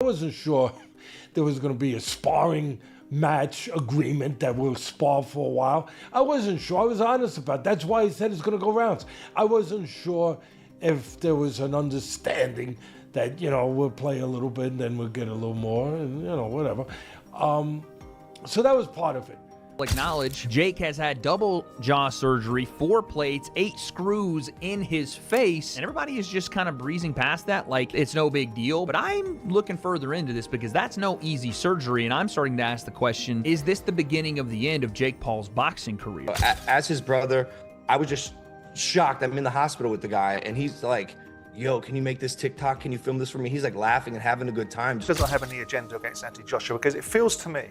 wasn't sure there was going to be a sparring match agreement that we'll spar for a while. I wasn't sure. I was honest about it. That's why he said it's going to go rounds. I wasn't sure if there was an understanding that, we'll play a little bit and then we'll get a little more and, whatever. So that was part of it. Acknowledge Jake has had double jaw surgery, 4 plates, 8 screws in his face, and everybody is just kind of breezing past that like it's no big deal. But I'm looking further into this because that's no easy surgery, and I'm starting to ask the question, is this the beginning of the end of Jake Paul's boxing career? As his brother, I was just shocked. I'm in the hospital with the guy, and he's like, yo, can you make this TikTok? Can you film this for me? He's like laughing and having a good time. Does not have any agenda against Anthony Joshua, because it feels to me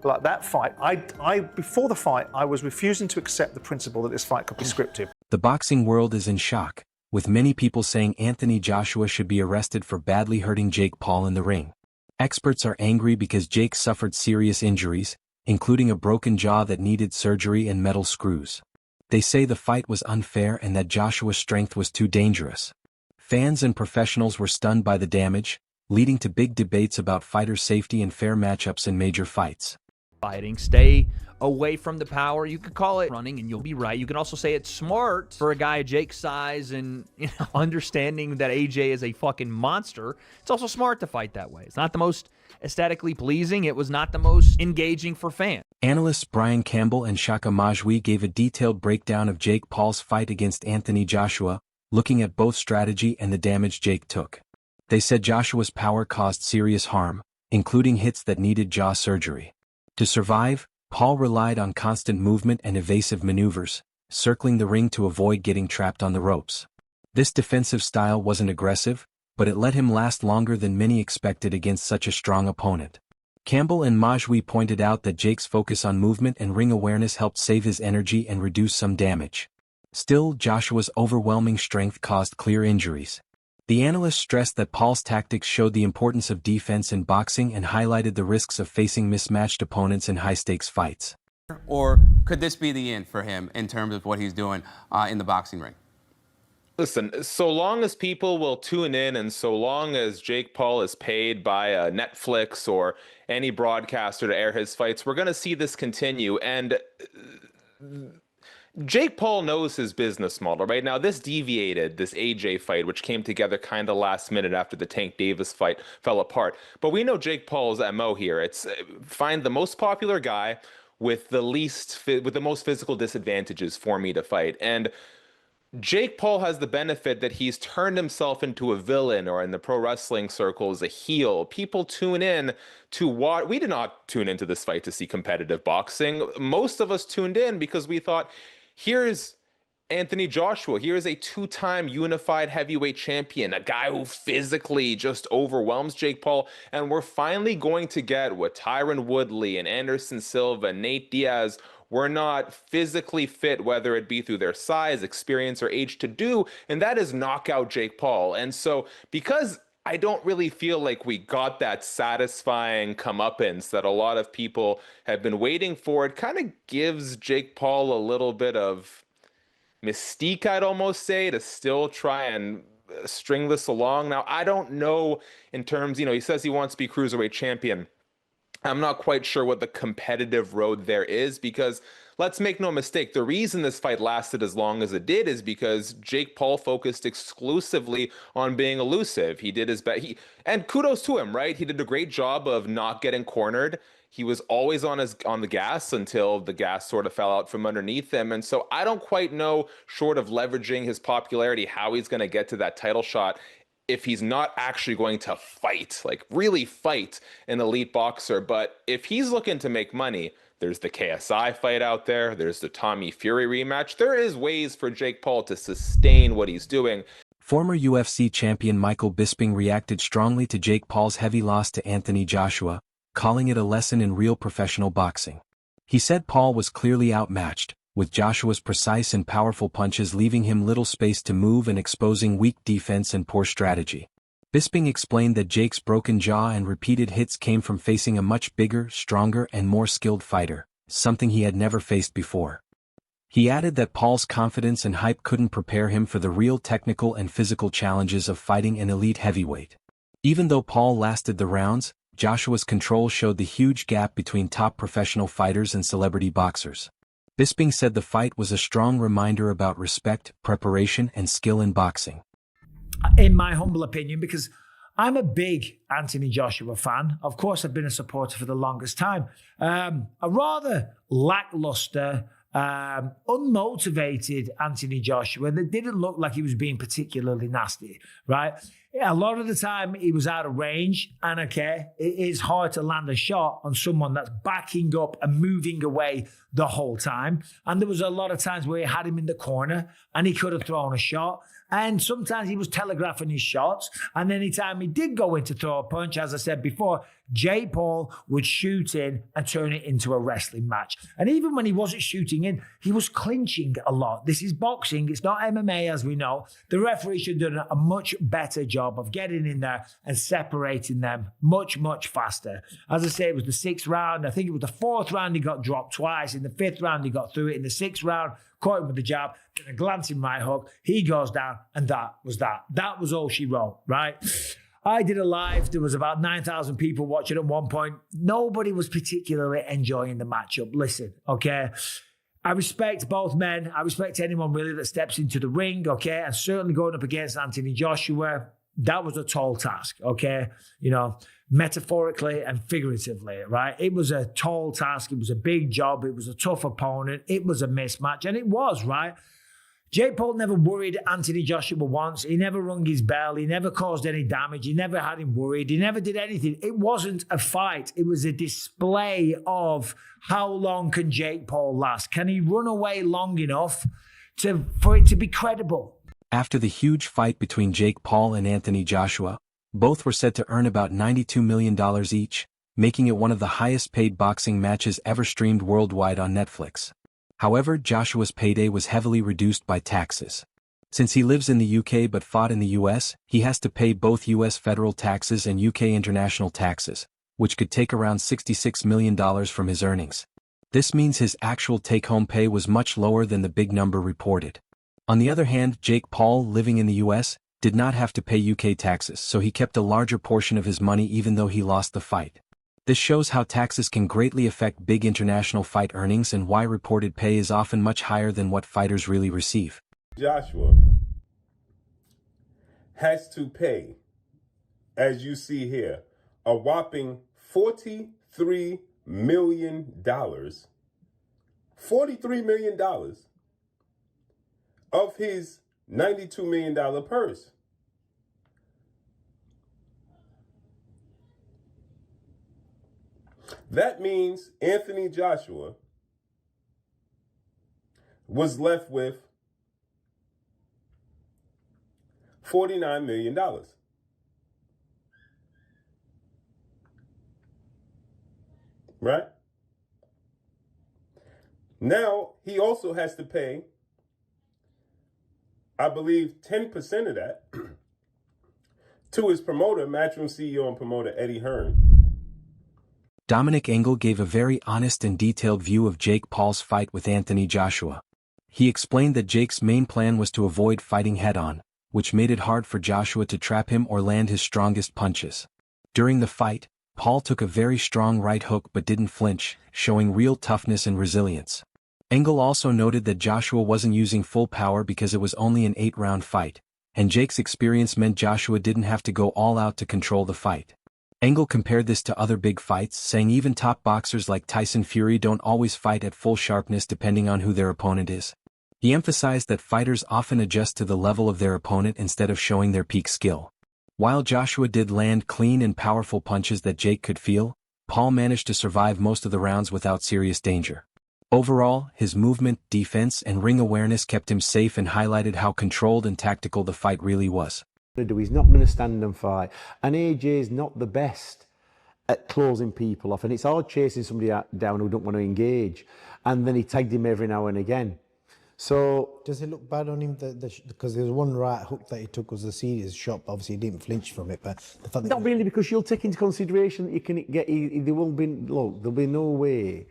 like that fight, I before the fight, I was refusing to accept the principle that this fight could be scripted. The boxing world is in shock, with many people saying Anthony Joshua should be arrested for badly hurting Jake Paul in the ring. Experts are angry because Jake suffered serious injuries, including a broken jaw that needed surgery and metal screws. They say the fight was unfair and that Joshua's strength was too dangerous. Fans and professionals were stunned by the damage, leading to big debates about fighter safety and fair matchups in major fights. Fighting, stay away from the power. You could call it running and you'll be right. You can also say it's smart for a guy of Jake's size and understanding that AJ is a fucking monster. It's also smart to fight that way. It's not the most aesthetically pleasing. It was not the most engaging for fans. Analysts Brian Campbell and Shaka Majwi gave a detailed breakdown of Jake Paul's fight against Anthony Joshua, looking at both strategy and the damage Jake took. They said Joshua's power caused serious harm, including hits that needed jaw surgery. To survive, Paul relied on constant movement and evasive maneuvers, circling the ring to avoid getting trapped on the ropes. This defensive style wasn't aggressive, but it let him last longer than many expected against such a strong opponent. Campbell and Majwi pointed out that Jake's focus on movement and ring awareness helped save his energy and reduce some damage. Still, Joshua's overwhelming strength caused clear injuries. The analysts stressed that Paul's tactics showed the importance of defense in boxing and highlighted the risks of facing mismatched opponents in high-stakes fights. Or could this be the end for him in terms of what he's doing in the boxing ring? Listen, so long as people will tune in and so long as Jake Paul is paid by Netflix or any broadcaster to air his fights, we're going to see this continue. And Jake Paul knows his business model, right? Now, this deviated, this AJ fight, which came together kind of last minute after the Tank Davis fight fell apart. But we know Jake Paul's MO here. It's find the most popular guy with the most physical disadvantages for me to fight. And Jake Paul has the benefit that he's turned himself into a villain, or in the pro wrestling circles, a heel. People tune in to watch. We did not tune into this fight to see competitive boxing. Most of us tuned in because we thought, here's Anthony Joshua. Here's a 2-time unified heavyweight champion, a guy who physically just overwhelms Jake Paul. And we're finally going to get what Tyron Woodley and Anderson Silva, Nate Diaz were not physically fit, whether it be through their size, experience, or age, to do, and that is knock out Jake Paul. And so, because I don't really feel like we got that satisfying comeuppance that a lot of people have been waiting for, it kind of gives Jake Paul a little bit of mystique, I'd almost say, to still try and string this along. Now, I don't know in terms, he says he wants to be cruiserweight champion. I'm not quite sure what the competitive road there is, because let's make no mistake, the reason this fight lasted as long as it did is because Jake Paul focused exclusively on being elusive. He did his best, and kudos to him, right? He did a great job of not getting cornered. He was always on the gas until the gas sort of fell out from underneath him. And so I don't quite know, short of leveraging his popularity, how he's going to get to that title shot if he's not actually going to fight, like really fight an elite boxer. But if he's looking to make money, there's the KSI fight out there. There's the Tommy Fury rematch. There is ways for Jake Paul to sustain what he's doing. Former UFC champion Michael Bisping reacted strongly to Jake Paul's heavy loss to Anthony Joshua, calling it a lesson in real professional boxing. He said Paul was clearly outmatched, with Joshua's precise and powerful punches leaving him little space to move and exposing weak defense and poor strategy. Bisping explained that Jake's broken jaw and repeated hits came from facing a much bigger, stronger, and more skilled fighter, something he had never faced before. He added that Paul's confidence and hype couldn't prepare him for the real technical and physical challenges of fighting an elite heavyweight. Even though Paul lasted the rounds, Joshua's control showed the huge gap between top professional fighters and celebrity boxers. Bisping said the fight was a strong reminder about respect, preparation, and skill in boxing. In my humble opinion, because I'm a big Anthony Joshua fan. Of course, I've been a supporter for the longest time. A rather lackluster, unmotivated Anthony Joshua that didn't look like he was being particularly nasty, right? Yeah, a lot of the time he was out of range, and okay, it is hard to land a shot on someone that's backing up and moving away the whole time. And there was a lot of times where he had him in the corner and he could have thrown a shot. And sometimes he was telegraphing his shots. And anytime he did go in to throw a punch, as I said before, Jake Paul would shoot in and turn it into a wrestling match. And even when he wasn't shooting in, he was clinching a lot. This is boxing. It's not MMA, as we know. The referee should have done a much better job of getting in there and separating them much, much faster. As I say, it was the 6th round. I think it was the 4th round he got dropped twice. In the 5th round, he got through it. In the 6th round, caught him with the jab, then a glancing right hook. He goes down, and that was that. That was all she wrote, right? I did a live. There was about 9,000 people watching at one point. Nobody was particularly enjoying the matchup. Listen, okay? I respect both men. I respect anyone really that steps into the ring, okay? And certainly going up against Anthony Joshua, that was a tall task, okay? You know, metaphorically and figuratively, right? It was a tall task. It was a big job. It was a tough opponent. It was a mismatch, and it was, right? Jake Paul never worried Anthony Joshua once. He never rung his bell. He never caused any damage. He never had him worried. He never did anything. It wasn't a fight. It was a display of how long can Jake Paul last? Can he run away long enough for it to be credible? After the huge fight between Jake Paul and Anthony Joshua, both were said to earn about $92 million each, making it one of the highest-paid boxing matches ever streamed worldwide on Netflix. However, Joshua's payday was heavily reduced by taxes. Since he lives in the UK but fought in the US, he has to pay both US federal taxes and UK international taxes, which could take around $66 million from his earnings. This means his actual take-home pay was much lower than the big number reported. On the other hand, Jake Paul, living in the US, did not have to pay UK taxes, so he kept a larger portion of his money even though he lost the fight. This shows how taxes can greatly affect big international fight earnings and why reported pay is often much higher than what fighters really receive. Joshua has to pay, as you see here, a whopping $43 million. $43 million of his $92 million purse. That means Anthony Joshua was left with $49 million. Right? Now, he also has to pay, I believe, 10% of that to his promoter, Matchroom CEO and promoter Eddie Hearn. Dominic Engel gave a very honest and detailed view of Jake Paul's fight with Anthony Joshua. He explained that Jake's main plan was to avoid fighting head-on, which made it hard for Joshua to trap him or land his strongest punches. During the fight, Paul took a very strong right hook but didn't flinch, showing real toughness and resilience. Engel also noted that Joshua wasn't using full power because it was only an 8-round fight, and Jake's experience meant Joshua didn't have to go all out to control the fight. Engel compared this to other big fights, saying even top boxers like Tyson Fury don't always fight at full sharpness depending on who their opponent is. He emphasized that fighters often adjust to the level of their opponent instead of showing their peak skill. While Joshua did land clean and powerful punches that Jake could feel, Paul managed to survive most of the rounds without serious danger. Overall, his movement, defense, and ring awareness kept him safe and highlighted how controlled and tactical the fight really was. He's not going to stand and fight, and AJ's not the best at closing people off, and it's hard chasing somebody down who don't want to engage, and then he tagged him every now and again. So does it look bad on him because there was one right hook that he took was a serious shot, but obviously he didn't flinch from it, but the fact that not really, because you'll take into consideration that you can get, there will be, look, there'll be no way.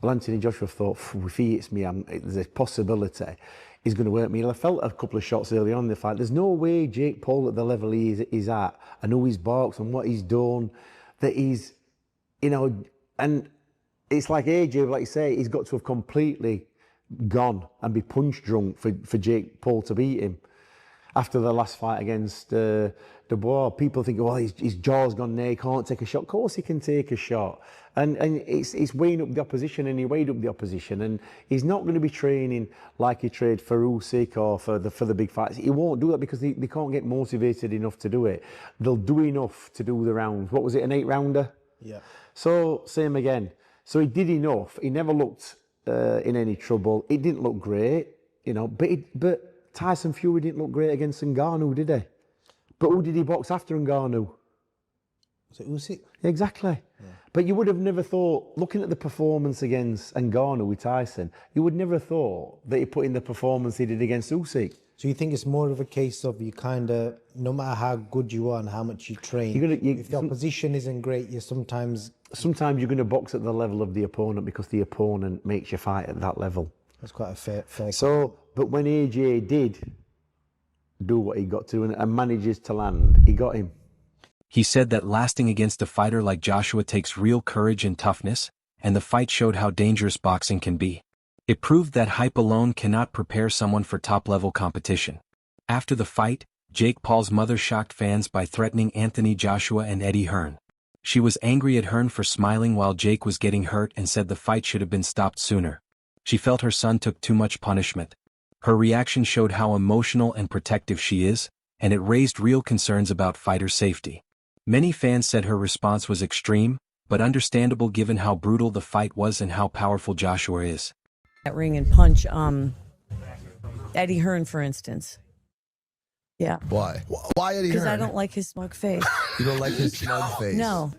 Well, Anthony Joshua thought, if he hits me, there's a possibility is going to hurt me. I felt a couple of shots early on in the fight. There's no way Jake Paul at the level he's at, and who he's boxed and what he's done, that he's, you know, and it's like AJ, like you say, he's got to have completely gone and be punch drunk for Jake Paul to beat him. After the last fight against Dubois, people think, well, his jaw's gone there, he can't take a shot. Of course he can take a shot. And it's weighing up the opposition, and he weighed up the opposition. And he's not going to be training like he trained for Usyk or for the big fights. He won't do that because they can't get motivated enough to do it. They'll do enough to do the rounds. What was it, an 8-rounder? Yeah. So, same again. So he did enough. He never looked in any trouble. It didn't look great, you know, but Tyson Fury didn't look great against Ngannou, did he? But who did he box after Ngannou? Was it Usyk? Exactly. Yeah. But you would have never thought, looking at the performance against Ngannou with Tyson, you would never have thought that he put in the performance he did against Usyk. So you think it's more of a case of you kind of, no matter how good you are and how much you train, if the opposition isn't great, you sometimes you're going to box at the level of the opponent because the opponent makes you fight at that level. That's quite a fair. So, but when AJ did do what he got to and manages to land, he got him. He said that lasting against a fighter like Joshua takes real courage and toughness, and the fight showed how dangerous boxing can be. It proved that hype alone cannot prepare someone for top-level competition. After the fight, Jake Paul's mother shocked fans by threatening Anthony Joshua and Eddie Hearn. She was angry at Hearn for smiling while Jake was getting hurt and said the fight should have been stopped sooner. She felt her son took too much punishment. Her reaction showed how emotional and protective she is, and it raised real concerns about fighter safety. Many fans said her response was extreme, but understandable given how brutal the fight was and how powerful Joshua is. That ring and punch Eddie Hearn, for instance. Yeah. Why? Why Eddie Hearn? Because I don't like his smug face. You don't like his smug face? No.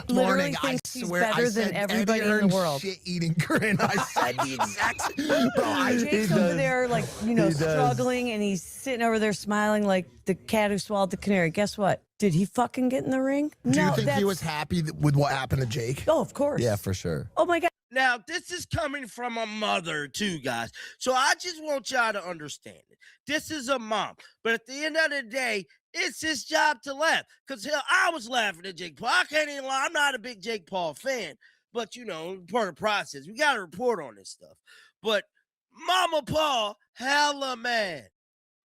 Literally thinks he's better than everybody in the world. Shit-eating grin. I said the exact. Bro, Jake's over there, like, you know, struggling, and he's sitting over there smiling like the cat who swallowed the canary. Guess what? Did he fucking get in the ring? Do you think he was happy with what happened to Jake? Oh, of course. Yeah, for sure. Oh my God. Now, this is coming from a mother, too, guys. So I just want y'all to understand it. This is a mom. But at the end of the day, it's his job to laugh. Because, hell, I was laughing at Jake Paul. I can't even lie. I'm not a big Jake Paul fan. But, you know, part of the process. We got to report on this stuff. But Mama Paul, hella mad.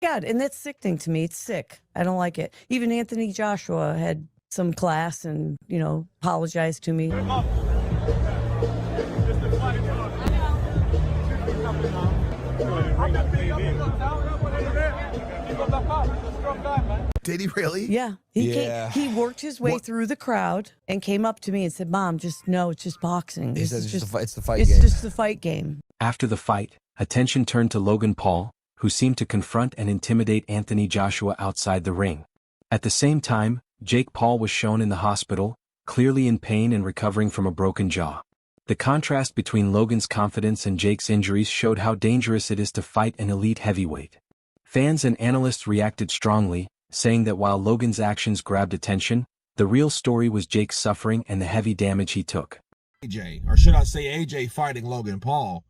God, and that's sickening to me. It's sick. I don't like it. Even Anthony Joshua had some class and, you know, apologized to me. Did he really? Yeah. He worked his way through the crowd and came up to me and said, Mom, just no, it's just boxing. He says it's the fight game. It's just the fight game. After the fight, attention turned to Logan Paul, who seemed to confront and intimidate Anthony Joshua outside the ring. At the same time, Jake Paul was shown in the hospital, clearly in pain and recovering from a broken jaw. The contrast between Logan's confidence and Jake's injuries showed how dangerous it is to fight an elite heavyweight. Fans and analysts reacted strongly, saying that while Logan's actions grabbed attention, the real story was Jake's suffering and the heavy damage he took. AJ, or should I say AJ fighting Logan Paul,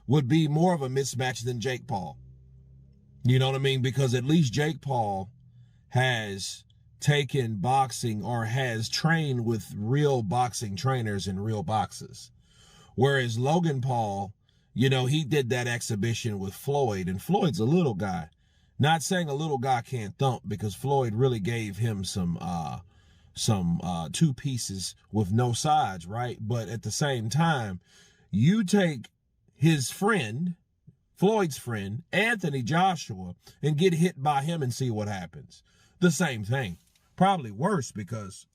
would be more of a mismatch than Jake Paul. You know what I mean? Because at least Jake Paul has taken boxing or has trained with real boxing trainers in real boxes. Whereas Logan Paul, you know, he did that exhibition with Floyd, and Floyd's a little guy. Not saying a little guy can't thump, because Floyd really gave him some two pieces with no sides, right? But at the same time, you take his friend, Floyd's friend, Anthony Joshua, and get hit by him and see what happens. The same thing. Probably worse, because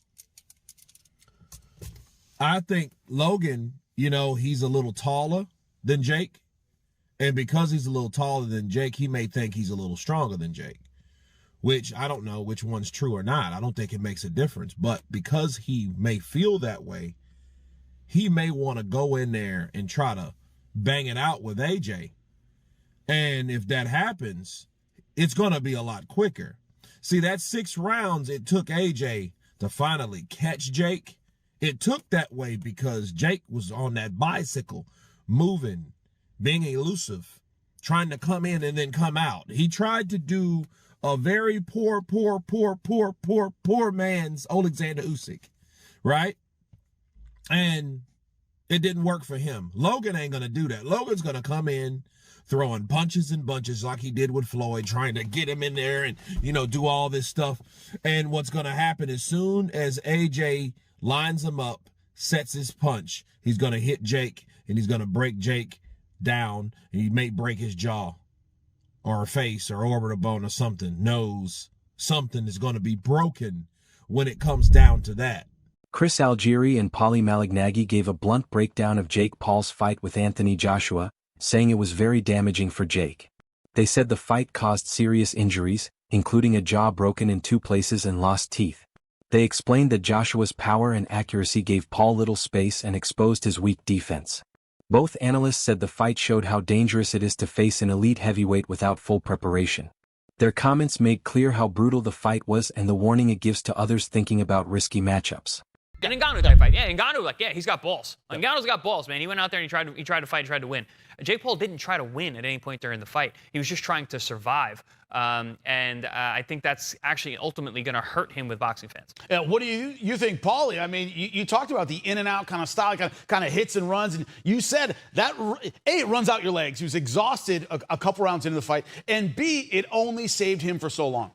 I think Logan, you know, he's a little taller than Jake. And because he's a little taller than Jake, he may think he's a little stronger than Jake, which I don't know which one's true or not. I don't think it makes a difference. But because he may feel that way, he may want to go in there and try to bang it out with AJ. And if that happens, it's going to be a lot quicker. See, that 6 rounds it took AJ to finally catch Jake. It took that way because Jake was on that bicycle, moving, being elusive, trying to come in and then come out. He tried to do a very poor man's Alexander Usyk, right? And it didn't work for him. Logan ain't going to do that. Logan's going to come in throwing punches and bunches like he did with Floyd, trying to get him in there and, you know, do all this stuff. And what's going to happen as soon as AJ lines him up, sets his punch, he's going to hit Jake and he's going to break Jake down, and he may break his jaw or face or orbital bone or something. Nose. Something is going to be broken when it comes down to that. Chris Algieri and Paulie Malignaggi gave a blunt breakdown of Jake Paul's fight with Anthony Joshua, saying it was very damaging for Jake. They said the fight caused serious injuries, including a jaw broken in 2 places and lost teeth. They explained that Joshua's power and accuracy gave Paul little space and exposed his weak defense. Both analysts said the fight showed how dangerous it is to face an elite heavyweight without full preparation. Their comments made clear how brutal the fight was and the warning it gives to others thinking about risky matchups. An Ngannou type fight. Yeah, Ngannou, he's got balls. Ngannou's got balls, man. He went out there and he tried to fight, tried to win. Jake Paul didn't try to win at any point during the fight. He was just trying to survive. I think that's actually ultimately going to hurt him with boxing fans. Yeah, what do you think, Paulie? I mean, you talked about the in and out kind of style, kind of hits and runs, and you said that A, it runs out your legs. He was exhausted a couple rounds into the fight, and B, it only saved him for so long.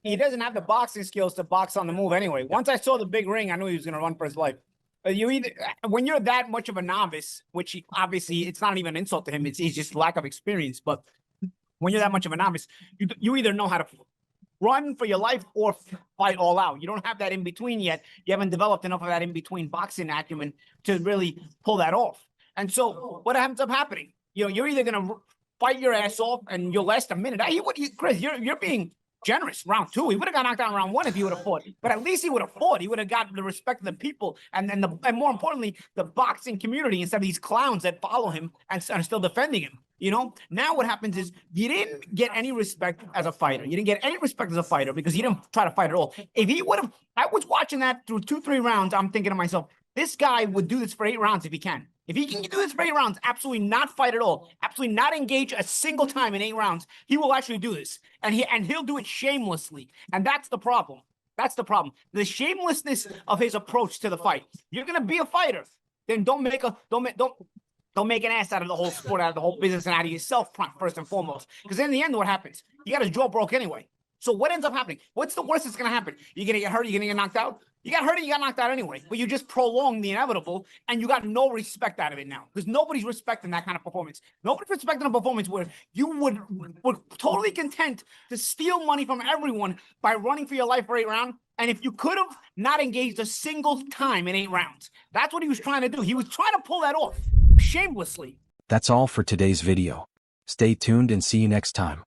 He doesn't have the boxing skills to box on the move anyway. Once I saw the big ring, I knew he was going to run for his life. When you're that much of a novice, which obviously it's not even an insult to him, it's just lack of experience. But when you're that much of a novice, you either know how to run for your life or fight all out. You don't have that in between yet. You haven't developed enough of that in between boxing acumen to really pull that off. And so what ends up happening? You're either going to fight your ass off and you'll last a minute. Chris, you're being generous. Round 2, he would have got knocked out in round 1 if he would have fought. But at least he would have fought. He would have got the respect of the people and more importantly, the boxing community instead of these clowns that follow him and are still defending him. Now what happens is you didn't get any respect as a fighter. You didn't get any respect as a fighter because he didn't try to fight at all. If he would have, I was watching that through 2-3 rounds. I'm thinking to myself, this guy would do this for 8 rounds if he can. If he can do this for 8 rounds, absolutely not fight at all, absolutely not engage a single time in 8 rounds, he will actually do this. And he'll do it shamelessly. And that's the problem. That's the problem. The shamelessness of his approach to the fight. You're gonna be a fighter, then don't make an ass out of the whole sport, out of the whole business, and out of yourself first and foremost. Because in the end, what happens? You got his jaw broke anyway. So what ends up happening? What's the worst that's going to happen? You're going to get hurt? You're going to get knocked out? You got hurt and you got knocked out anyway. But you just prolonged the inevitable, and you got no respect out of it now. Because nobody's respecting that kind of performance. Nobody's respecting a performance where you were totally content to steal money from everyone by running for your life for 8 rounds. And if you could have not engaged a single time in 8 rounds, that's what he was trying to do. He was trying to pull that off shamelessly. That's all for today's video. Stay tuned and see you next time.